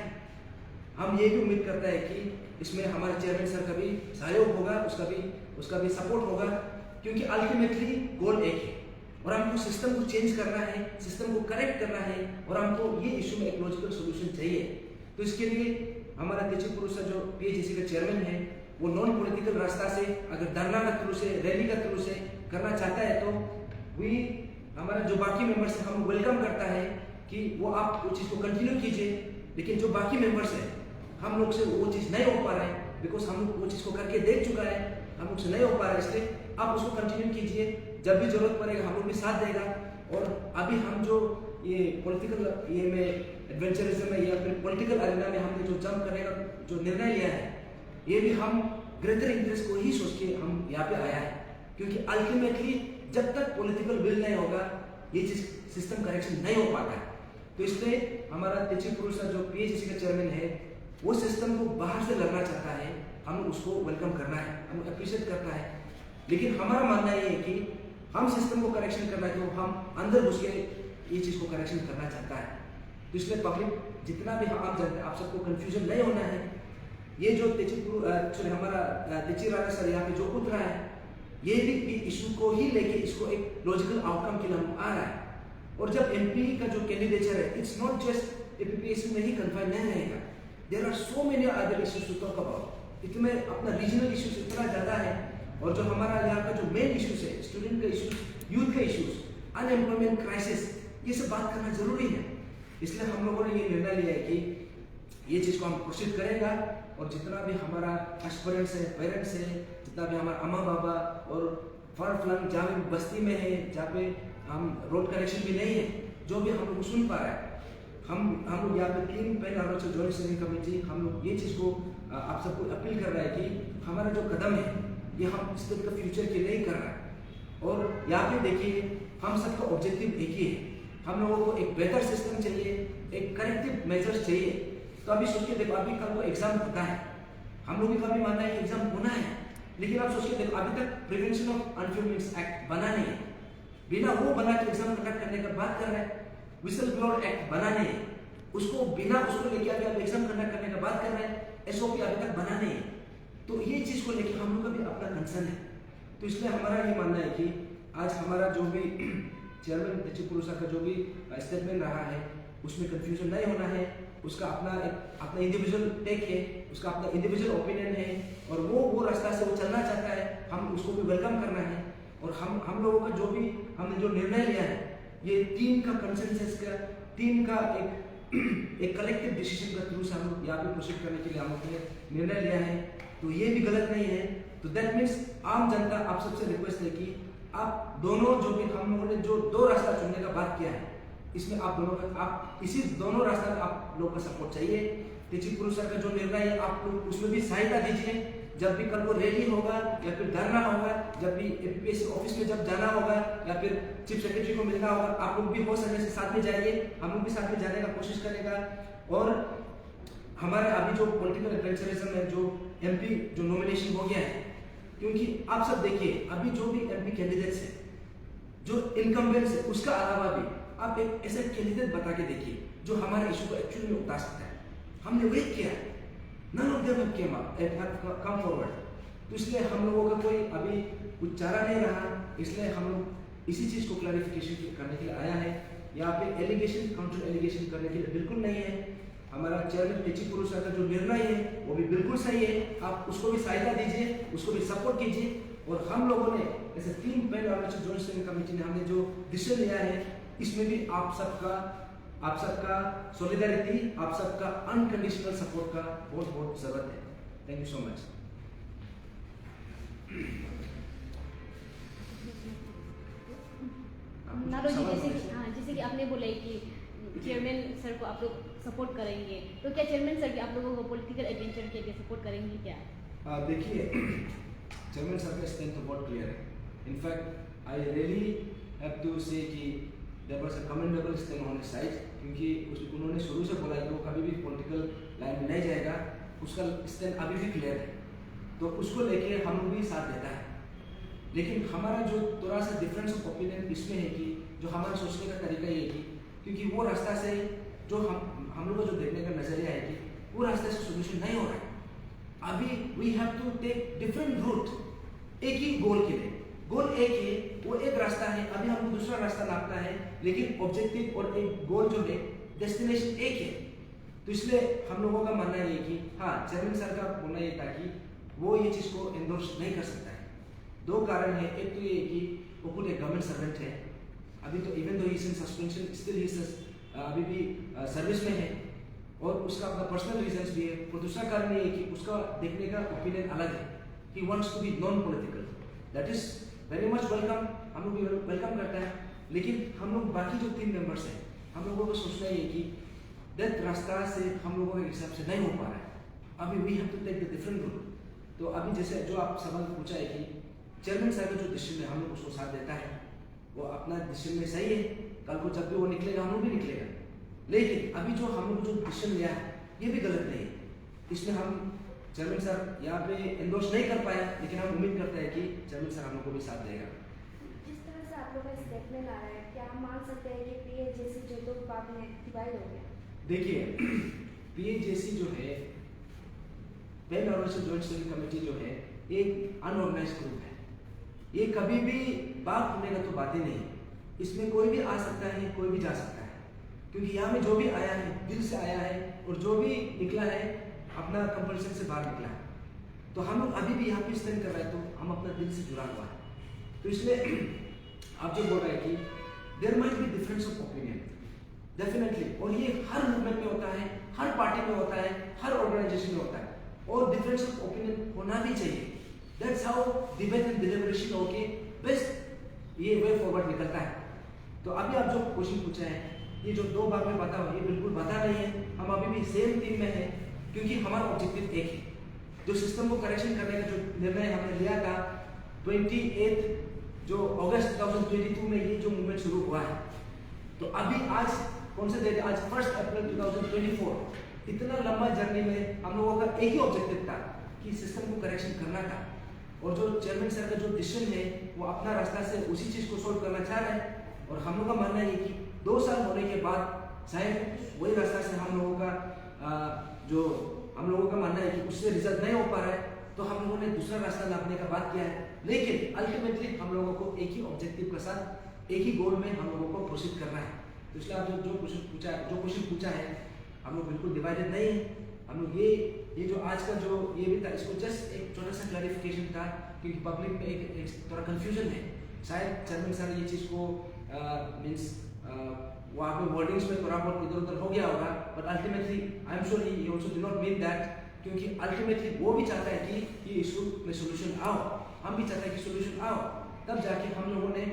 Speaker 1: हम ये भी उम्मीद करता है कि इसमें हमारे चेयरमैन सर का भी सहयोग होगा, उसका भी सपोर्ट होगा, क्योंकि अल्टीमेटली गोल एक है, और हमको सिस्टम को चेंज करना है, सिस्टम को करेक्ट करना है, और हमको ये इशू में एक लॉजिकल सोल्यूशन चाहिए। तो इसके लिए हमारा तेची पुरु सर जो PAGC का चेयरमैन है, वो नॉन पॉलिटिकल रास्ता से, अगर धरना का थ्रू से, रैली का थ्रू से करना चाहता है, तो हमारा जो बाकी मेंबर्स है, हम वेलकम करता है कि वो आप वो चीज़ को कंटिन्यू कीजिए। लेकिन जो बाकी मेंबर्स है, हम लोग से वो चीज़ नहीं हो पा रहा है, बिकॉज हम लोग वो चीज़ को करके देख चुका है, हम लोग से नहीं हो पा रहा है, इसलिए आप उसको कंटिन्यू कीजिए। जब भी जरूरत पड़ेगा हम लोग भी साथ देगा, और अभी हम जो ये पॉलिटिकल ये में एडवेंचरिज्म में या फिर पॉलिटिकल अरेना में हमने जो जंप करने का जो निर्णय लिया है, ये भी हम ग्रेटर इंटरेस्ट को ही सोच के हम यहाँ पे आया है, क्योंकि अल्टीमेटली जब तक पॉलिटिकल विल नहीं होगा ये चीज सिस्टम करेक्शन नहीं हो पाता है। तो इसलिए हमारा तेची पुरुषा जो पीएचसी का चेयरमैन है वो सिस्टम को बाहर से लड़ना चाहता है, हम उसको वेलकम करना है, हम अप्रिशिएट करना है। लेकिन हमारा मानना ये है कि हम सिस्टम को करेक्शन करना है तो हम अंदर घुस के ये चीज को करेक्शन करना चाहता है। तो इसलिए पब्लिक जितना भी आप जानते हैं, आप सबको कंफ्यूजन नहीं होना है। ये जो हमारा तेची राणा सर यहाँ पे जो उतरा है, ये भी इशू को ही लेके इसको एक लॉजिकल आउटकम के लिए हम आ रहा है। और जब एमपी का जो कैंडिडेचर है, इट्स नॉट जस्ट एपीपीएससी में ही कन्फाइन नहीं रहेगा, there are so many other issues to talk about. इसमें अपना रीजनल इश्यूज इतना ज्यादा है, और जो हमारा यहाँ का जो मेन इश्यूज है, स्टूडेंट का इश्यूज, यूथ का इश्यूज, अनएम्प्लॉयमेंट क्राइसिस, ये सब बात करना जरूरी है। इसलिए हम लोगों ने ये निर्णय लिया है कि ये चीज को हम प्रोसीड करेगा, और जितना भी हमारा एस्पिरेंट्स है, पेरेंट्स है, जितना भी हमारा अम्मा बाबा और फर फ्लंग जहाँ भी बस्ती में है, जहाँ पे हम रोड कनेक्शन भी नहीं है, जो भी हम लोग सुन पा रहे हैं, हम लोग यहाँ पे 3 पहले अरुणाचल जॉइंट स्टेयरिंग कमेटी हम लोग ये चीज को आप सबको अपील कर रहा है कि हमारा जो कदम है ये हम स्टेट का फ्यूचर के लिए कर रहा है। और यहाँ पे देखिए, हम सबका ऑब्जेक्टिव एक ही है, हम लोगों को एक बेहतर सिस्टम चाहिए, एक करेक्टिव मेजर्स चाहिए। तो अभी सोच के देखो, अभी कल को एग्जाम होता है, हम लोग का भी मानना है कि एग्जाम होना है, लेकिन आप सोच के देखो, अभी तक prevention of unfair means act बना नहीं है, बिना वो बना के एग्जाम कंडक्ट करने का बात कर रहे हैं। विसल ब्लोअर एक्ट बना नहीं है, उसको बिना उसको लेके अभी आप एग्जाम कंडक्ट करने का बात कर रहे हैं। एसओपी अभी तक बना नहीं है, तो ये चीज को लेके हम लोग का भी अपना कंसर्न है। तो इसलिए हमारा ये मानना है कि आज हमारा जो भी चेयरमैन तेची पुरुषा का जो भी स्टेटमेंट रहा है, उसमें कंफ्यूजन नहीं होना है, उसका अपना इंडिविजुअल टेक है, उसका अपना इंडिविजुअल ओपिनियन है, और वो रास्ता से वो चलना चाहता है, हम उसको भी वेलकम करना है। और हम लोगों का जो भी हमने जो निर्णय लिया है, ये टीम का कंसेंसस का, टीम का एक कलेक्टिव डिसीजन का थ्रू से हम लोग यहाँ पे प्रोसीड करने के लिए हम लोग ने निर्णय लिया है। तो ये भी गलत नहीं है। तो दैट मीन्स आम जनता आप सबसे रिक्वेस्ट है कि आप दोनों जो भी हम लोगों ने जो 2 रास्ता चुनने का बात किया है, इसमें आप दोनों का, आप इसी दोनों रास्ता में आप लोगों का सपोर्ट चाहिए। तेची पुरुषा का जो निर्णय है, आप लोग उसमें भी सहायता दीजिए। जब भी कल को रैली होगा या फिर धरना होगा, जब भी एपीपीएससी ऑफिस में जब जाना होगा या फिर चीफ सेक्रेटरी को मिलना होगा, आप लोग भी हो सकने से साथ में जाइए, हम लोग भी साथ में जाने का कोशिश करेगा। और हमारे अभी जो पॉलिटिकल एडवेंचरिज्म है, जो एमपी जो नॉमिनेशन हो गया है, क्योंकि आप सब देखिए, अभी जो भी एमपी कैंडिडेट्स है, जो इनकम्बेंट्स है, उसका अलावा भी आप एक ऐसा कैंडिडेट बता के देखिए जो हमारे इशू को एक्चुअली में उतार सकता है। हमने वेट किया, none of them have come forward। तो इसलिए हम लोगों का कोई अभी कुछ चारा नहीं रहा, इसलिए हम लोग इसी चीज को क्लैरिफिकेशन करने के लिए आया है। यहाँ पे एलिगेशन काउंटर एलिगेशन करने के लिए बिल्कुल नहीं है। हमारा चेयरमैन तेची पुरुषा का जो निर्णय है वो भी बिल्कुल सही है, आप उसको भी सहायता दीजिए, उसको भी सपोर्ट कीजिए। और हम लोगों ने ऐसे 3 पहले अरुणाचल जॉइंट स्टेयरिंग कमेटी ने हमने जो डिसीजन लिया है, इसमें भी आप सबका सॉलिडारिटी, आप सबका अनकंडीशनल सपोर्ट का बहुत बहुत जरूरत है। Thank you so much.
Speaker 2: Naro ji, जैसे कि आपने बोला कि चेयरमैन सर को आप लोग सपोर्ट करेंगे, तो क्या चेयरमैन सर भी आप लोगों को पॉलिटिकल एडवेंचर के लिए सपोर्ट करेंगे क्या?
Speaker 1: देखिए, चेयरमैन सर का स्टैंड तो बहुत क्लियर है। In fact I really have to say कि there was a commendable stand on his side, क्योंकि उन्होंने शुरू से बोला कि वो कभी भी पॉलिटिकल लाइन में नहीं जाएगा, उसका स्टैंड अभी भी क्लियर है, तो उसको लेके हम लोग भी साथ देता है। लेकिन हमारा जो थोड़ा सा डिफरेंस ऑफ ओपिनियन इसमें है कि जो हमारा सोचने का तरीका ये है कि क्योंकि वो रास्ता से जो हम लोग का जो देखने का नजरिया है कि वो रास्ते से सोल्यूशन नहीं हो रहा है। अभी we have to take different route, एक ही गोल के लिए। गोल एक है, वो एक रास्ता है, अभी हमको दूसरा रास्ता नापना है, लेकिन ऑब्जेक्टिव और एक गोल जो है, डेस्टिनेशन एक है। तो इसलिए हम लोगों का मानना ये कि हाँ, चेयरमैन सर का बोलना ये था कि वो ये चीज को एंडोर्स नहीं कर सकता है। 2 कारण है, एक तो ये कि वो खुद एक गवर्नमेंट सर्वेंट है, अभी तो even though he is in suspension still he अभी भी सर्विस में है, और उसका अपना पर्सनल रीजंस भी है। और दूसरा कारण ये है कि उसका देखने का ओपिनियन अलग है, he wants to be non political, that is very much welcome, हम लोग भी वेलकम करते हैं। लेकिन हम लोग बाकी जो 3 मेंबर्स हैं, हम लोगों को सोचना है कि दैट रास्ता से हम लोगों के हिसाब से नहीं हो पा रहा है, अभी we have to take the different route. तो अभी जैसे जो आप सवाल पूछा है कि चेयरमैन साहब का जो डिसीजन है हम लोग उसको साथ देता है, वो अपना डिसीजन में सही है, कल को जब भी वो निकलेगा हम लोग भी निकलेगा। लेकिन अभी जो हम लोग जो डिसीजन लिया है ये भी गलत नहीं है, इसमें हम चेयरमैन साहब यहाँ पे एंडोर्स नहीं कर पाया, लेकिन हम उम्मीद करते हैं कि चेयरमैन साहब हम लोग को भी साथ देगा।
Speaker 3: जिस तरह से आप लोग का स्टेटमेंट आ रहा है, क्या हम मान सकते हैं कि पीएचजेसी जो दो भाग में डिवाइड हो गया?
Speaker 1: देखिए पीएचजेसी जो है, pan organisation joint study committee जो है एक अनऑर्गेनाइज्ड ग्रुप है, ये कभी भी बात होने का तो बात ही नहीं, इसमें कोई भी आ सकता है, कोई भी जा सकता है, क्योंकि यहाँ में जो भी आया है दिल से आया है और जो भी निकला है अपना कंपल्सन से बाहर निकला है। तो हम लोग अभी भी यहाँ पे स्टैंड कर रहे हैं तो हम अपना दिल से जुड़ा हुआ है। तो इसलिए आप जो बोल रहे हैं कि there might be difference of opinion, definitely, और ये हर मूवमेंट में होता है, हर पार्टी में होता है, हर ऑर्गेनाइजेशन में होता है, और डिफरेंस ऑफ ओपिनियन होना भी चाहिए। दैट्स हाउ डिबेट एंड डिलिबरेशन होके बेस्ट ये वे फॉरवर्ड निकलता है। तो अभी आप जो क्वेश्चन पूछे हैं, ये जो दो भाग में बता हुआ, ये बिल्कुल बता नहीं है, हम अभी भी सेम टीम में हैं, क्योंकि हमारा ऑब्जेक्टिव एक है। जो सिस्टम को करेक्शन करने का जो निर्णय हमने लिया था 28 जो अगस्त 2022 में ये जो मूवमेंट शुरू हुआ है, तो अभी आज कौन से डेट, आज 1 अप्रैल 2024, इतना लंबा जर्नी में हम लोगों का एक ही ऑब्जेक्टिव था कि सिस्टम को करेक्शन करना था, और जो चेयरमैन सर का जो डिसीजन है वो अपना रास्ता से उसी चीज को सोल्व करना चाह रहे हैं, और हम लोग का मानना है कि 2 साल होने के बाद शायद वही रास्ता से हम लोगों का जो हम लोगों का मानना है कि उससे रिजल्ट नहीं हो पा रहा है, तो हम लोगों ने दूसरा रास्ता लाने का बात किया है। लेकिन अल्टीमेटली हम लोगों को एक ही ऑब्जेक्टिव के साथ एक ही गोल में हम लोगों को प्रोसीड करना है। तो इसलिए आप जो क्वेश्चन पूछा है, हम लोग बिल्कुल डिवाइडेड नहीं है। हम लोग ये जो आज का जो ये भी था, इसको जस्ट एक छोटा सा क्लैरिफिकेशन था, क्योंकि पब्लिक में एक थोड़ा कंफ्यूजन है। शायद चेयरमैन सर ये चीज़ को मीन्स वहाँ पे वर्डिंग्स में थोड़ा बहुत इधर उधर हो गया होगा, but ultimately I am sure he also do not mean that, क्योंकि अल्टीमेटली वो भी चाहता है कि ये इशू में सोल्यूशन आओ, हम भी चाहते हैं कि सोल्यूशन आओ, तब जाके हम लोगों ने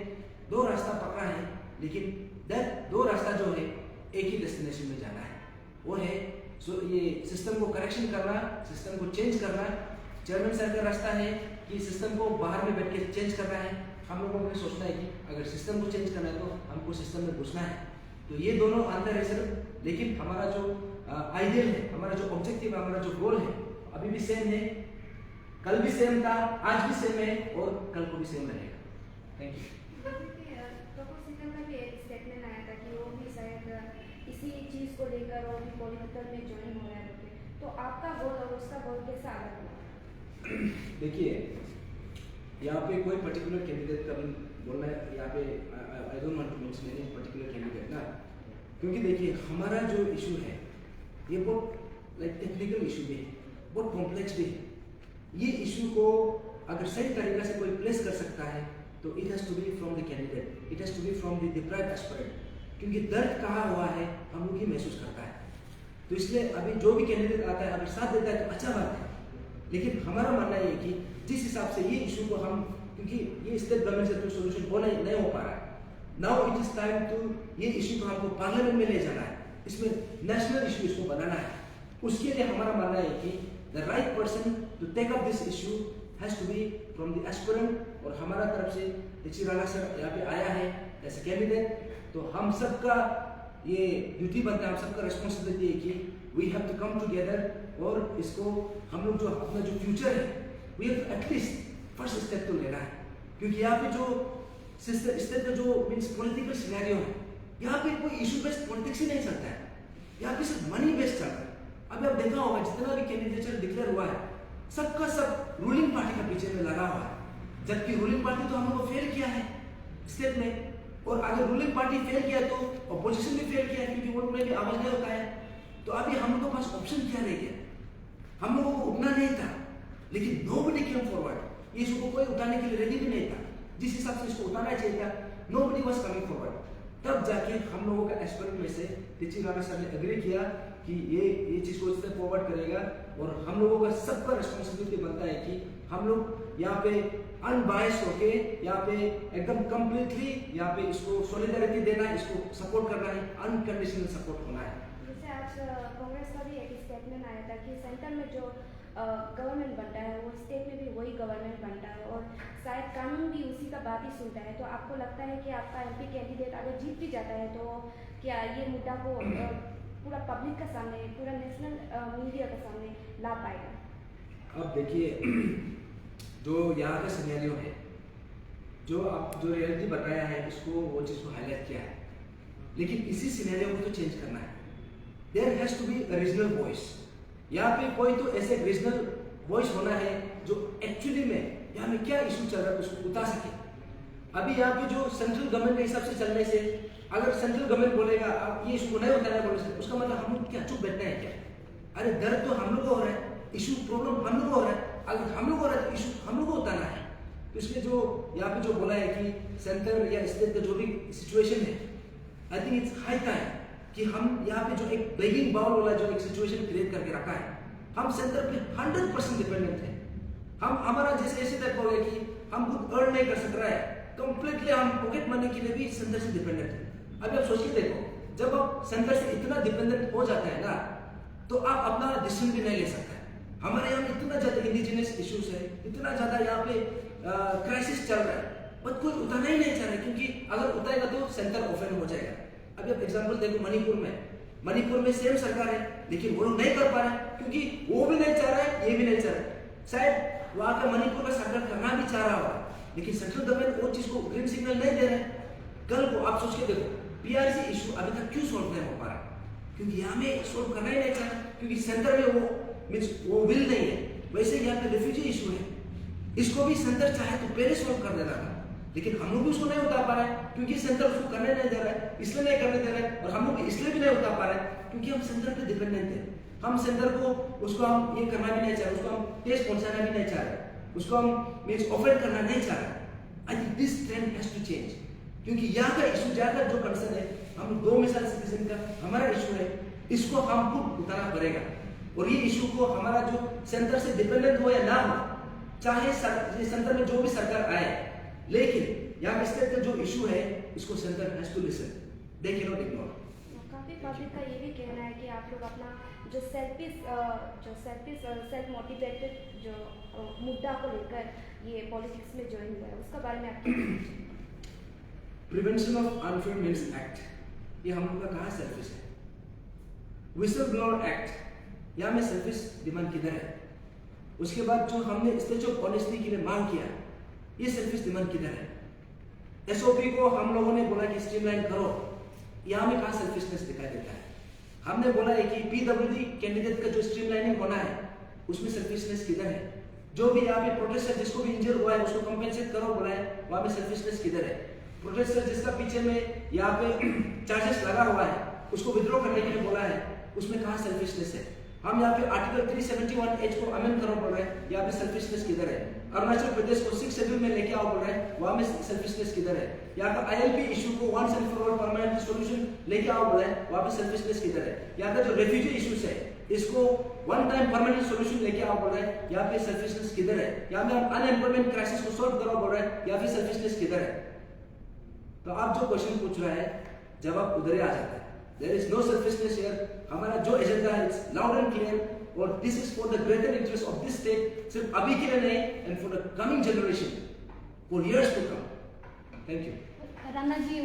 Speaker 1: 2 रास्ता पकड़ा है, लेकिन दैट 2 रास्ता जो है एक ही डेस्टिनेशन में जाना है, वो है ये सिस्टम को करेक्शन करना, सिस्टम को चेंज करना। चेयरमैन सर का रास्ता है कि सिस्टम को बाहर में बैठ के चेंज करना है, हम लोगों को सोचना है कि अगर सिस्टम को चेंज करना है तो हमको सिस्टम में घुसना है। तो ये दोनों अंतर है सर, लेकिन हमारा जो आइडियल है, हमारा जो ऑब्जेक्टिव है, हमारा जो गोल है अभी भी सेम है, कल भी सेम था, आज भी सेम है और कल को भी सेम रहेगा। Thank you.
Speaker 3: प्रपोजिशन का भी एक स्टेटमेंट आया था कि वो भी शायद इसी चीज़ को लेकर वो भी पॉलिटिकल में ज्वाइन हो रहा है, तो आपका गोल और उसका गोल कैसा अलग हुआ?
Speaker 1: देखिए यहाँ पे कोई पर्टिकुलर कैंडिडेट का भी बोलना है, यहाँ पे I don't want to mention any particular candidate ना, क्योंकि देखिए हमारा जो इशू है ये बहुत लाइक टेक्निकल इशू भी है, बहुत कॉम्प्लेक्स भी है। ये इशू को अगर सही तरीके से कोई प्लेस कर सकता है तो it has to be from the candidate, it has to be from the deprived aspirant, क्योंकि दर्द कहाँ हुआ है हम लोग ही महसूस करता है। तो इसलिए अभी जो भी कैंडिडेट आता है अगर साथ देता है तो अच्छा बात है, लेकिन हमारा मानना ये है कि जिस हिसाब से ये इशू को हम, क्योंकि ये स्टेट गवर्नमेंट से कोई सोल्यूशन हो नहीं हो पा रहा है, now it is time to ये इशू को हमको पार्लियामेंट में ले जाना है, इसमें नेशनल इशू इसको बनाना है। उसके लिए हमारा मानना है कि the right person to take up this issue has to be from the aspirant, और हमारा तरफ से टीची राणा सर यहाँ पे आया है एज ए कैंडिडेट, तो हम सबका ये ड्यूटी बनता है, हम सबका रिस्पॉन्सिबिलिटी है कि we have to come together और इसको हम लोग जो अपना जो फ्यूचर है we have at least first step तो लेना है, क्योंकि यहाँ पे जो स्टेट का जो मीन्स पॉलिटिकल सिनेरियो है, यहाँ पे कोई इशू बेस्ड पॉलिटिक्स ही नहीं चलता है, यहाँ पे सिर्फ मनी बेस्ड चल रहा है। अभी आप देखा होगा जितना भी कैंडिडेचर डिक्लेयर हुआ है सबका सब रूलिंग पार्टी का पीछे में लगा हुआ है, जबकि रूलिंग पार्टी तो हम लोग को फेल किया है स्टेट में, और अगर रूलिंग पार्टी फेल किया तो अपोजिशन भी फेल किया, क्योंकि वोट में भी आवाज नहीं होता है। तो अभी हम लोगों के पास ऑप्शन क्या रह गया, हम लोगों को उठना नहीं था, लेकिन नोबडी केम फॉरवर्ड, ये इशू को कोई उठाने के लिए रेडी भी नहीं था, जिस हिसाब से इसको उठाना चाहिए था नोबडी वाज कमिंग फॉरवर्ड। तब जाके हम लोगों का एक्सपर्ट में से टीची राणा सर ने एग्री किया कि ये चीज को इससे फॉरवर्ड करेगा, और हम लोगों का सबका रिस्पॉन्सिबिलिटी बनता है कि हम लोग यहाँ पे अनबायस्ड होके यहाँ पे एकदम कंप्लीटली यहाँ पे इसको सॉलिडारिटी देना है, इसको सपोर्ट करना है, अनकंडीशनल सपोर्ट होना है।
Speaker 3: जैसे आज कांग्रेस का भी एक स्टेटमेंट आया था कि सेंटर में जो गवर्नमेंट बनता है वो स्टेट में भी वही गवर्नमेंट बनता है और शायद कानून भी उसी का बात ही सुनता है। तो आपको लगता है कि आपका एमपी कैंडिडेट अगर जीत भी जाता है तो क्या ये मुद्दा को पूरा पब्लिक के सामने, पूरा नेशनल मीडिया के सामने ला पाएगा?
Speaker 1: अब देखिए जो यहाँ का सिनेरियो है, जो रियलिटी बताया है इसको, वो चीज़ को हाईलाइट किया है, लेकिन इसी सिनेरियो को तो चेंज करना है। There has to be a regional voice. यहाँ पे कोई तो ऐसे रीजनल वॉइस होना है जो एक्चुअली में यहाँ में क्या इशू चल रहा है उसको उतार सके। अभी यहाँ पे जो सेंट्रल गवर्नमेंट के हिसाब से चलने से, अगर सेंट्रल गवर्नमेंट बोलेगा आप ये इशू नहीं उतारना बोले से, उसका मतलब हम लोग क्या चुप बैठना है क्या? अरे दर्द तो हम लोग को हो रहा है, इशू प्रॉब्लम हम लोग को हो रहा है, अगर हम लोग हो रहा है तो इशू हम लोग को उतारना है। तो इसलिए जो यहाँ पे जो बोला है कि सेंटर या स्टेट का जो भी सिचुएशन है, I think it's high time कि हम यहाँ पे जो एक बेगिंग बाउल वाला जो एक सिचुएशन क्रिएट करके रखा है, हम सेंटर पे 100% डिपेंडेंट है। हम हमारा जैसे ऐसे टाइप हो गया कि हम खुद अर्न नहीं कर सक रहा है, कंप्लीटली हम पॉकेट मनी के लिए भी सेंटर से डिपेंडेंट है। अभी आप सोच के देखो, जब आप सेंटर से इतना डिपेंडेंट हो जाता है ना, तो आप अपना डिसीजन भी नहीं ले सकते। हमारे यहाँ में इतना ज्यादा इंडिजिनियस इश्यूज है, इतना ज्यादा यहाँ पे क्राइसिस चल रहा है, बट कोई उतारना ही नहीं चाह रहा है, क्योंकि अगर उतारेगा तो सेंटर ऑफेंड हो जाएगा। अभी आप एग्जांपल देखो मणिपुर में सेम सरकार है, लेकिन वो लोग नहीं कर पा रहे हैं, क्योंकि वो भी नहीं चाह रहा है, ये भी नहीं चाह रहा है। शायद वहां का मणिपुर का सरकार करना भी चाह रहा होगा, लेकिन सेंट्रल गवर्नमेंट वो चीज को ग्रीन सिग्नल नहीं दे रहे हैं। कल को आप सोच के देखो, पीआरसी इशू अभी तक क्यों सोल्व नहीं हो पा रहा? क्योंकि यहाँ में सोल्व करना ही नहीं चाह रहा, क्योंकि सेंटर में वो विल नहीं है। वैसे यहाँ पे रेफ्यूजी इशू है, इसको भी सेंटर चाहे तो पहले सोल्व कर देना था, लेकिन हम लोग भी उसको नहीं उतार पा रहे हैं, क्योंकि सेंटर उसको करने नहीं दे रहा है, इसलिए नहीं करने दे रहा है। और हम लोग इसलिए भी नहीं उतार पा रहे हैं क्योंकि हम सेंटर पे डिपेंडेंट है। हम सेंटर को उसको हम ये करना भी नहीं चाह रहे, उसको हम टेस्ट पहुंचाना भी नहीं चाह रहे, उसको हम मीन्स ऑफेंड करना नहीं चाह रहे। I think this trend has to change, क्योंकि यहाँ का इशू ज्यादा जो कंसर्न है, हम 2 मिसाल सिटीजन का हमारा इशू है, इसको हम खुद उतारना पड़ेगा। और ये इशू को हमारा जो सेंटर से डिपेंडेंट हो या ना हो, चाहे सेंटर में जो भी सरकार आए, लेकिन यहाँ स्टेट का जो इशू है इसको centre has to listen, they can not ignore.
Speaker 3: काफी पब्लिक का ये भी कहना है कि आप लोग अपना जो सेल्फ मोटिवेटेड जो मुद्दा को लेकर ये पॉलिटिक्स में ज्वाइन हुआ है, उसका बारे में आप क्या कहना चाहिए?
Speaker 1: Prevention of unfair means act, ये हम लोग का कहाँ सेल्फिश है? विसल ब्लोअर एक्ट, यहाँ में सेल्फिश डिमांड किधर है? उसके बाद जो हमने स्टेज ऑफ ऑनेस्टी के लिए मांग किया, ये सेल्फिश डिमांड किधर है? एसओपी को हम लोगों ने बोला कि स्ट्रीमलाइन करो, यहाँ में कहाँ सेल्फिशनेस दिखाई देता है? हमने बोला है कि पीडब्ल्यूडी कैंडिडेट का जो स्ट्रीमलाइनिंग होना है, उसमें सेल्फिशनेस किधर है? जो भी यहाँ पे प्रोटेस्टर जिसको भी इंजर हुआ है उसको कंपेंसेट करो बोला है, वहाँ पे सेल्फिशनेस किधर है? प्रोटेस्टर जिसका पीछे में यहाँ पे चार्जेस लगा हुआ है उसको विड्रॉ करने के लिए बोला है, उसमें कहाँ सेल्फिशनेस है? हम यहाँ पे आर्टिकल 371H को अमेंड करो बोल रहे हैं, यहाँ पे सेल्फिशनेस किधर है? अरुणाचल प्रदेश को 6 शेड्यूल में लेके आओ बोल रहे हैं, वहाँ में सेल्फिशनेस किधर है? यहाँ का ILP इशू को once and for all permanent solution लेके आओ बोल रहे हैं, वहाँ पे सेल्फिशनेस किधर है? यहाँ का जो रेफ्यूजी इशूज है इसको वन टाइम परमानेंट सॉल्यूशन लेके आओ बोल रहे हैं, यहाँ पे सेल्फिशनेस किधर है? यहाँ पे हम अनएम्प्लॉयमेंट क्राइसिस को सॉल्व करो बोल रहे हैं, यहाँ पे सेल्फिशनेस किधर है? तो आप जो क्वेश्चन पूछ रहे हैं जवाब उधर ही आ जाता है। There is no selfishness here. हमारा जो एजेंडा है इट्स लाउड एंड क्लियर, और this is for the greater interest of this state, सिर्फ अभी के लिए नहीं, and for the coming generation, for years to come. Thank you.
Speaker 2: Rana ji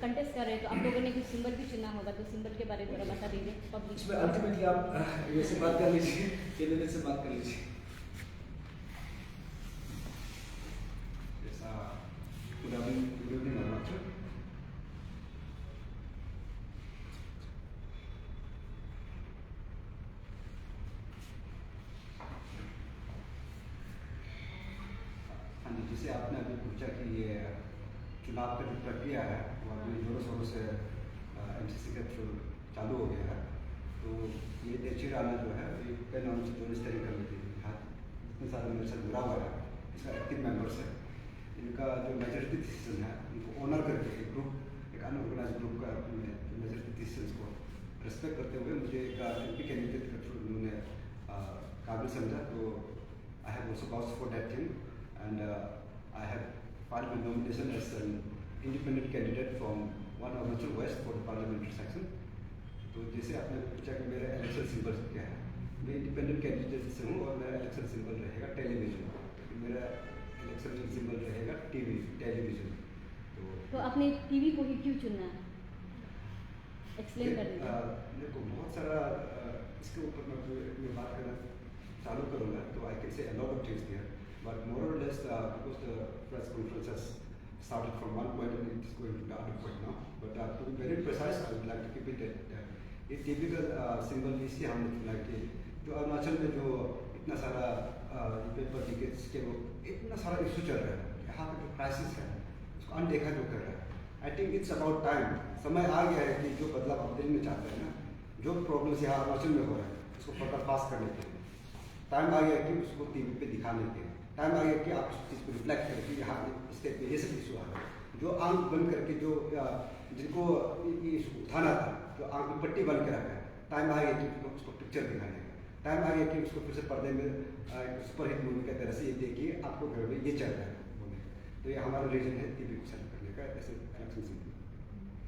Speaker 2: contest कर रहे हैं, तो आप लोगों ने कुछ सिंबल भी चुना होगा, तो सिंबल के बारे में थोड़ा बता दीजिए पब्लिक।
Speaker 1: इसमें अल्टीमेटली आप ये से बात कर लीजिए, कैंडिडेट से बात कर लीजिए।
Speaker 4: जैसा गुड इवनिंग अरुणाचल। हाँ जी, जैसे आपने अभी पूछा कि ये चुनाव का जो प्रक्रिया है वो अभी जोरों शोरों से MCC के थ्रू चालू हो गया है। तो ये एच राणा जो है ये 10 नवंबर से 24 तारीख का मीटिंग है, जितने सारे मेरे साथ जुड़ा हुआ है, इसका एक्टिव मेंबर्स है, इनका जो मेजॉरिटी डिसीजन है उनको ऑनर करके एक अनऑर्गेनाइज ग्रुप का मेजॉरिटी डिसीजन को रेस्पेक्ट करते हुए मुझे एक MP कैंडिडेट के थ्रू उन्होंने काबिल समझा, तो I have also vouched for that thing, and I have filed my nomination as an independent candidate from one Arunachal West for the parliamentary section. तो जैसे आपने पूछा कि मेरा इलेक्शन सिंबल क्या है, मैं इंडिपेंडेंट कैंडिडेट से हूँ और मेरा इलेक्शन सिंबल रहेगा टेलीविजन, मेरा इलेक्शन सिंबल रहेगा टेलीविजन।
Speaker 2: तो आपने टीवी को ही क्यों चुना? एक्सप्लेन कर दीजिए।
Speaker 4: देखो बहुत सारा इसके ऊपर मैं बात करना चालू करूँगा, तो I can say a lot of things there, but more or less because the press conference has started from one point and it is going to the other point now, but to be very precise, I would like to keep it at a typical symbol इसलिए हमने चुना कि जो अरुणाचल में जो इतना सारा paper leakage के वो इतना सारा इशू चल रहा है, यहाँ पे जो क्राइसिस है उसको अनदेखा जो कर रहा है, I think it's about time, समय आ गया है कि जो बदलाव आप दिल्ली में चाहते हैं ना, जो प्रॉब्लम्स यहाँ अरुणाचल में हो रहे हैं उसको पर्दाफाश करने के लिए टाइम आ गया कि उसको टीवी पे दिखाने के, टाइम आ गया कि आप उस चीज़ को रिफ्लेक्ट करें कि यहाँ स्टेट में ये सब इशू आ रहा है, जो आंख बंद करके जो जिनको ये इशू उठाना था, जो आंख में पट्टी बन के रखा है, टाइम आ गया कि उसको पिक्चर दिखाने का, टाइम आ गया कि उसको फिर से पर्दे में सुपरहिट मूवी की तरह से ये देखिए आपको घर में ये चल रहा है बोले, तो ये हमारा रीजन है टीवी को सेलेक्ट करने का ऐसे इलेक्शन सिंबल।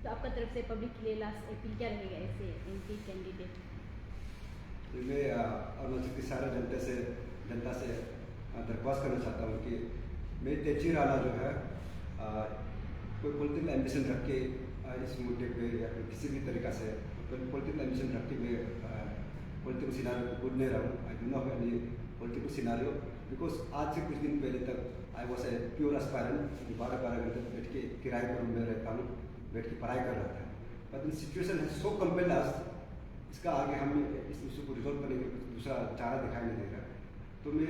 Speaker 2: तो आपका तरफ से पब्लिक के लिए लास्ट अपील क्या रहेगा ऐसे एमपी कैंडिडेट?
Speaker 4: तो मैं अरुणाचल की सारा जनता से दरख्वास्त करना चाहता हूँ कि मेरी तेजी राणा जो है कोई पॉलिटिकल एम्बिशन रख के इस मुद्दे पे या फिर किसी भी तरीक़ा से पॉलिटिकल एम्बिशन रख के मैं पॉलिटिकल सिनारियो को कूद नहीं रहा हूँ। I do not have any political scenario because आज से कुछ दिन पहले तक I was a pure aspirant, 12 घंटे बैठ के किराए पर में रहता हूँ, बैठ के पढ़ाई कर रहा था, बट द सिचुएशन है सो कम्पेल्ड अस, इसका आगे हम इस इशू को रिजॉल्व करने का दूसरा चारा दिखाई नहीं दे रहा। तो मैं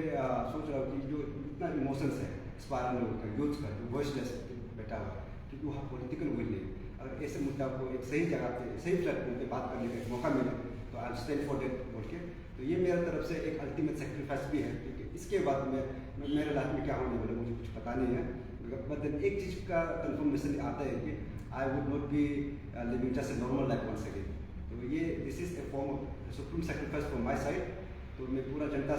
Speaker 4: सोच रहा हूँ कि जो इतना इमोशंस है एस्पायरल लोगों का, यूथ का जो वॉइसलेस बैठा हुआ है, क्योंकि वहाँ पॉलिटिकल विल नहीं, अगर ऐसे मुद्दा को एक सही जगह पे सही प्लेटफॉर्म पे बात करने का मौका मिले तो आई स्टैंड फॉर डेट बोल के, तो ये मेरे तरफ से एक अल्टीमेट सेक्रीफाइस भी है, क्योंकि इसके बाद में मेरे लाइफ में क्या होने वाला मुझे कुछ पता नहीं है, मतलब एक चीज़ का कन्फर्मेशन आता है कि I would not be living just a normal life once again. तो ये this is a form of supreme sacrifice from my side. तो मैं पूरा जनता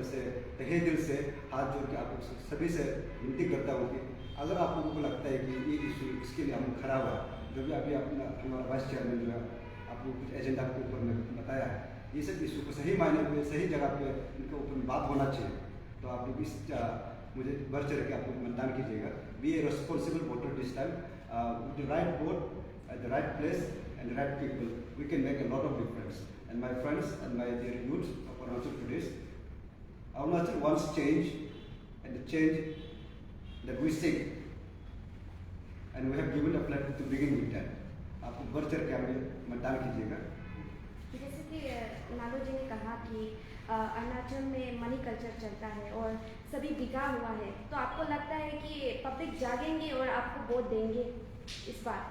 Speaker 4: से तहे दिल से हाथ जोड़ के आप सभी से विनती करता हूँ कि अगर आप लोगों को लगता है कि ये इशू इसके लिए हम खड़ा हुआ है, जो भी अभी अपना हमारा वाइस चेयरमैन जो है आपको कुछ एजेंडा के ऊपर में बताया है, ये सब इशू को सही मायने में सही जगह पे इनके ऊपर में बात होना चाहिए, तो आप लोग इस मुझे बढ़ चढ़ के आप लोग मतदान कीजिएगा। Be a responsible voter this time, with the right vote at the right place and the right people we can make a lot of difference. And my friends and my dear youth of Arunachal Pradesh, Arunachal wants change, and the change that we seek, and we have given a platform to begin with that. आप बढ़ चढ़ के हमें मतदान कीजिएगा।
Speaker 3: जैसे कि नालो जी ने कहा कि अरुणाचल में मनी कल्चर चलता है और सभी बिका हुआ है, तो आपको लगता है कि पब्लिक जागेंगे और आपको वोट देंगे इस बार?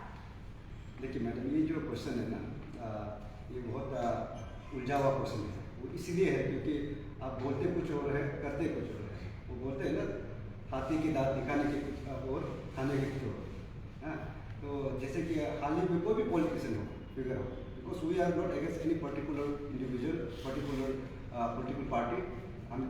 Speaker 4: देखिए मैडम, ये जो क्वेश्चन है ना, ये बहुत उलझा हुआ क्वेश्चन है। वो इसलिए है क्योंकि आप बोलते कुछ और है, करते कुछ और है। वो बोलते हैं ना, हाथी की दांत दिखाने के कुछ और, खाने के कुछ और, हाँ। तो जैसे कि हाल ही में कोई भी पॉलिटिशियन हो, फिगर हो, because we are not against any particular individual, particular political party, हम